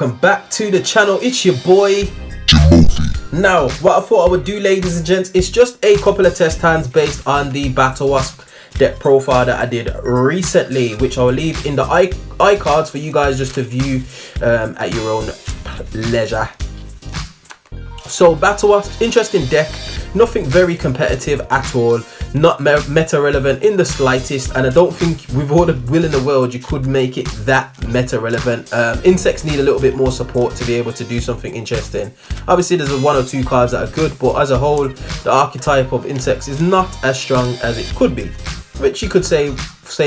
welcome back to the channel. It's your boy Jimothy. Now, what I thought I would do, ladies and gents, is just a couple of test hands based on the Battlewasps deck profile that I did recently, which I'll leave in the iCards for you guys just to view at your own leisure. So Battlewasps, interesting deck, nothing very competitive at all, not meta relevant in the slightest, and I don't think with all the will in the world you could make it that meta relevant. Insects need a little bit more support to be able to do something interesting. Obviously there's one or two cards that are good, but as a whole the archetype of insects is not as strong as it could be, which you could say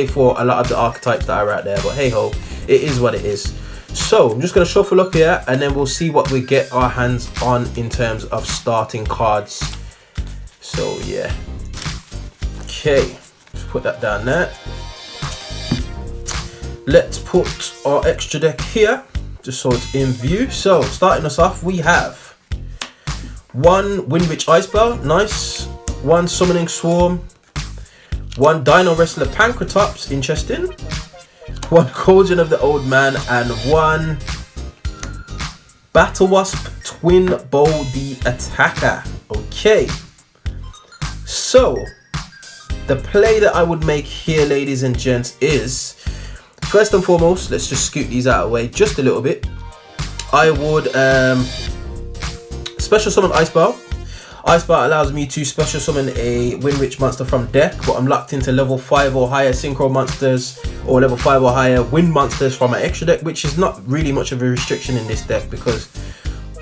for a lot of the archetypes that are out there, but hey ho, it is what it is. So I'm just going to shuffle up here and then we'll see what we get our hands on in terms of starting cards. So yeah, okay, let's put that down there. Let's put our extra deck here just so it's in view. So starting us off, we have one Windwitch Icebell, nice, one Summoning Swarm, one Dino Wrestler Pancratops, interesting, one Cauldron of the Old Man, and one Battlewasp Twin Bow the Attacker. Okay, so the play that I would make here, ladies and gents, is first and foremost, let's just scoot these out of the way just a little bit. I would special summon Icebell. Icebell allows me to special summon a Windwitch monster from deck, but I'm locked into level 5 or higher synchro monsters or level 5 or higher wind monsters from my extra deck, which is not really much of a restriction in this deck because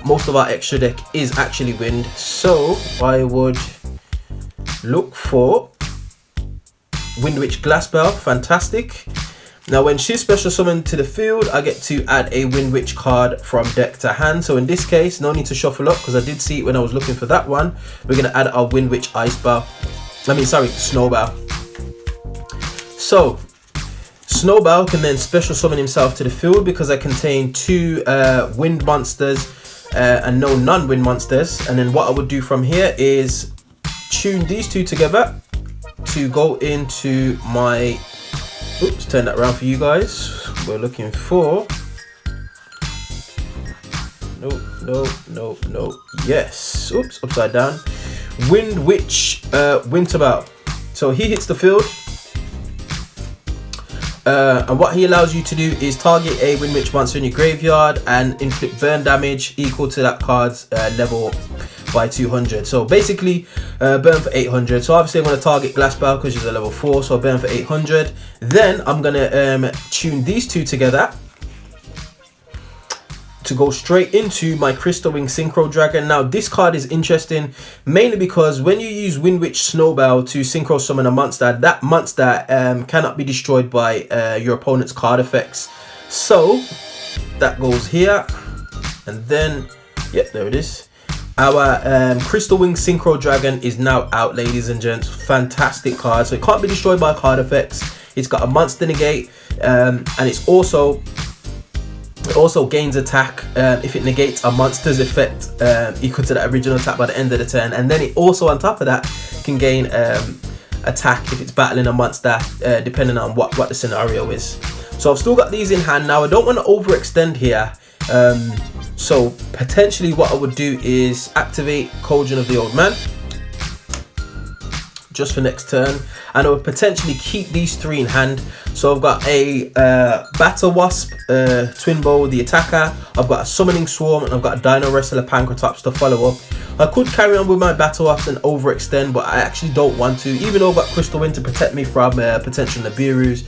most of our extra deck is actually wind. So I would look for Windwitch Glassbell, fantastic. Now when she's special summoned to the field, I get to add a Windwitch card from deck to hand. So in this case, no need to shuffle up because I did see it when I was looking for that one. We're going to add our Windwitch Snowbell. So Snowbell can then special summon himself to the field because I contain two wind monsters and no non-wind monsters. And then what I would do from here is tune these two together to go into my... Oops, turn that around for you guys. We're looking for... No. Yes. Oops, upside down. Windwitch Winterbell. So he hits the field. And what he allows you to do is target a Windwitch monster in your graveyard and inflict burn damage equal to that card's level by 200. So basically burn for 800. So obviously I'm going to target Glassbell because she's a level 4, so burn for 800. Then I'm going to tune these two together to go straight into my Crystal Wing Synchro Dragon. Now this card is interesting mainly because when you use Windwitch Snowbell to synchro summon a monster, that monster cannot be destroyed by your opponent's card effects. So that goes here, and then yep, there it is. Our Crystal Wing Synchro Dragon is now out, ladies and gents. Fantastic card. So it can't be destroyed by card effects. It's got a monster negate, and it also gains attack if it negates a monster's effect equal to that original attack by the end of the turn. And then it also, on top of that, can gain attack if it's battling a monster, depending on what the scenario is. So I've still got these in hand. Now I don't want to overextend here. So potentially what I would do is activate Cauldron of the Old Man just for next turn, and I would potentially keep these three in hand. So I've got a Battlewasp Twin Bow the Attacker, I've got a Summoning Swarm, and I've got a Dino Wrestler Pancratops to follow up. I could carry on with my Battlewasp and overextend, but I actually don't want to, even though I've got Crystal Wing to protect me from potential Nibiru's.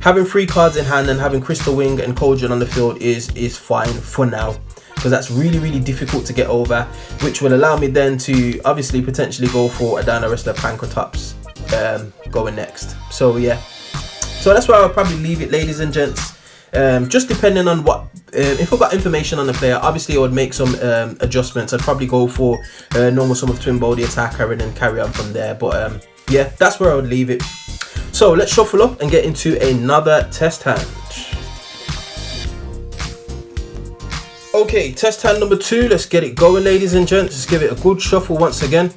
Having 3 cards in hand and having Crystal Wing and Cauldron on the field is fine for now, because that's really difficult to get over, which will allow me then to obviously potentially go for a Dino Wrestler Pancratops going next. So yeah, so that's where I'll probably leave it, ladies and gents. Just depending on what if I've got information on the player, obviously I would make some adjustments. I'd probably go for normal sum of Twin Bow the Attacker and then carry on from there, but yeah, that's where I would leave it. So let's shuffle up and get into another test hand. Okay, test hand number 2. Let's get it going, ladies and gents. Let's give it a good shuffle once again.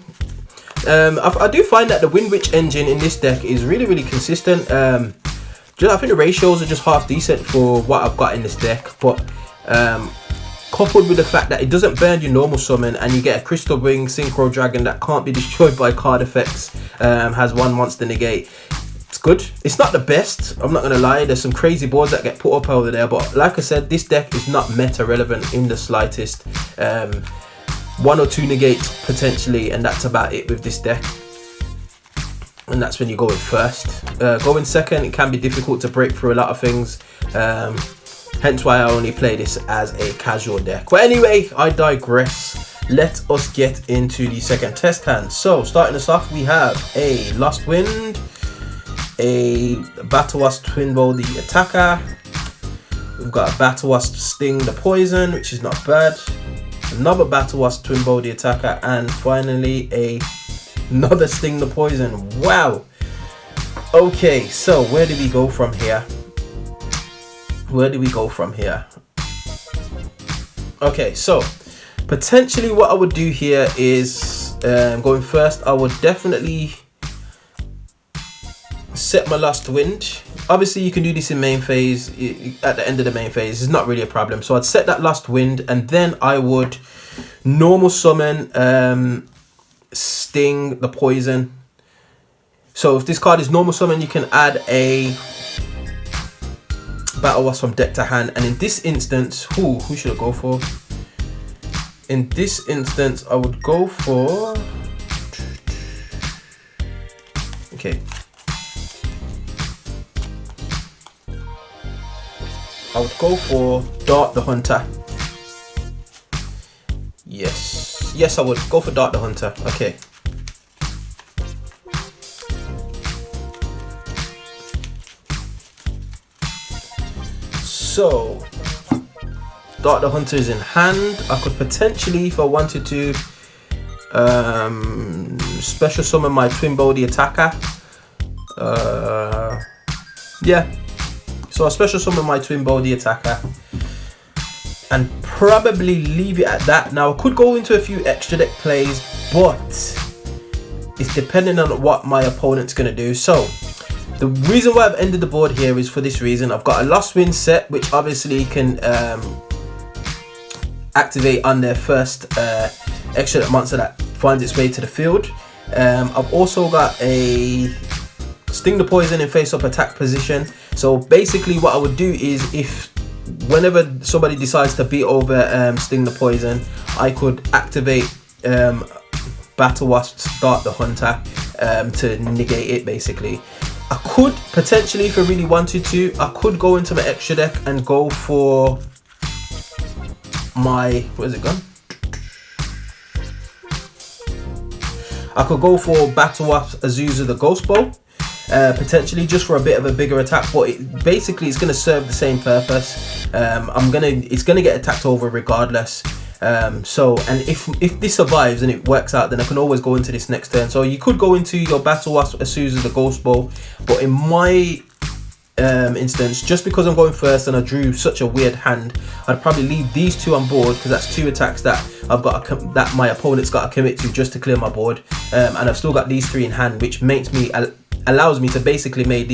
I do find that the Windwitch engine in this deck is really consistent. I think the ratios are just half decent for what I've got in this deck, but coupled with the fact that it doesn't burn your normal summon, and you get a Crystal Wing Synchro Dragon that can't be destroyed by card effects, has one monster negate. It's good. It's not the best, I'm not gonna lie. There's some crazy boards that get put up over there, but like I said, this deck is not meta relevant in the slightest. One or two negates potentially, and that's about it with this deck. And that's when you go in first. Going second, it can be difficult to break through a lot of things. Hence why I only play this as a casual deck. But anyway, I digress. Let us get into the second test hand. So starting us off, we have a Lost Wind, a Battlewasp Twinbow the Attacker. We've got a Battlewasp Sting the Poison, which is not bad. Another Battlewasp Twinbow the Attacker, and finally another Sting the Poison. Wow. Okay, so where do we go from here? Where do we go from here? Okay, so potentially what I would do here is going first. I would definitely set my Lost Wind. Obviously you can do this in main phase, at the end of the main phase. It's not really a problem. So I'd set that Lost Wind, and then I would normal summon Sting the Poison. So if this card is normal summon, you can add a Battlewasp from deck to hand, and in this instance, who should I go for? In this instance, I would go for, okay, I would go for Dart the Hunter. Yes, I would go for Dart the Hunter. Okay. So, Dart the Hunter is in hand. I could potentially, if I wanted to, special summon my Twinbow the Attacker. Yeah. So I'll special summon my Twinbow the Attacker and probably leave it at that. Now I could go into a few extra deck plays, but it's depending on what my opponent's going to do. So the reason why I've ended the board here is for this reason. I've got a Lost Wind set, which obviously can activate on their first extra deck monster that finds its way to the field. I've also got a Sting the Poison in face-up attack position. So basically what I would do is, if whenever somebody decides to beat over Sting the Poison, I could activate Battlewasp Dart the Hunter to negate it basically. I could potentially, if I really wanted to, I could go into my extra deck and go for my, where's it gone? I could go for Battlewasp Azusa the Ghost Bow, potentially just for a bit of a bigger attack, but basically it's going to serve the same purpose. It's gonna get attacked over regardless. So, and if this survives and it works out, then I can always go into this next turn. So you could go into your Battlewasp Azusa the Ghost Bow, but in my instance, just because I'm going first and I drew such a weird hand, I'd probably leave these two on board, because that's two attacks that I've got that my opponent's got to commit to just to clear my board, and I've still got these three in hand, which allows me to basically make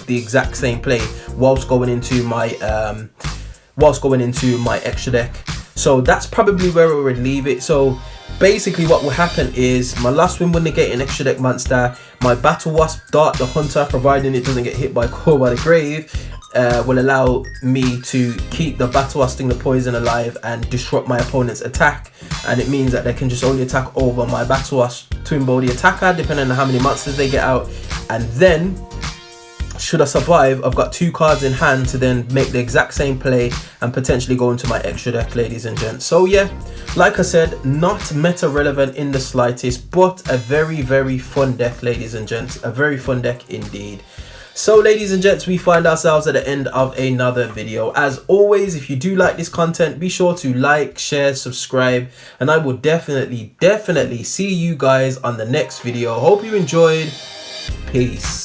the exact same play whilst going into my extra deck. So that's probably where I would leave it. So basically what will happen is my Lost Wind will negate an extra deck monster. My Battlewasp Dart the Hunter, providing it doesn't get hit by Core by the Grave, will allow me to keep the Battlewasp Sting the Poison alive and disrupt my opponent's attack. And it means that they can just only attack over my Battlewasp Twinbow the Attacker, depending on how many monsters they get out. And then, should I survive, I've got two cards in hand to then make the exact same play and potentially go into my extra deck, ladies and gents. So yeah, like I said, not meta relevant in the slightest, but a very, very fun deck, ladies and gents. A very fun deck indeed. So ladies and gents, we find ourselves at the end of another video. As always, if you do like this content, be sure to like, share, subscribe, and I will definitely see you guys on the next video. Hope you enjoyed. Peace.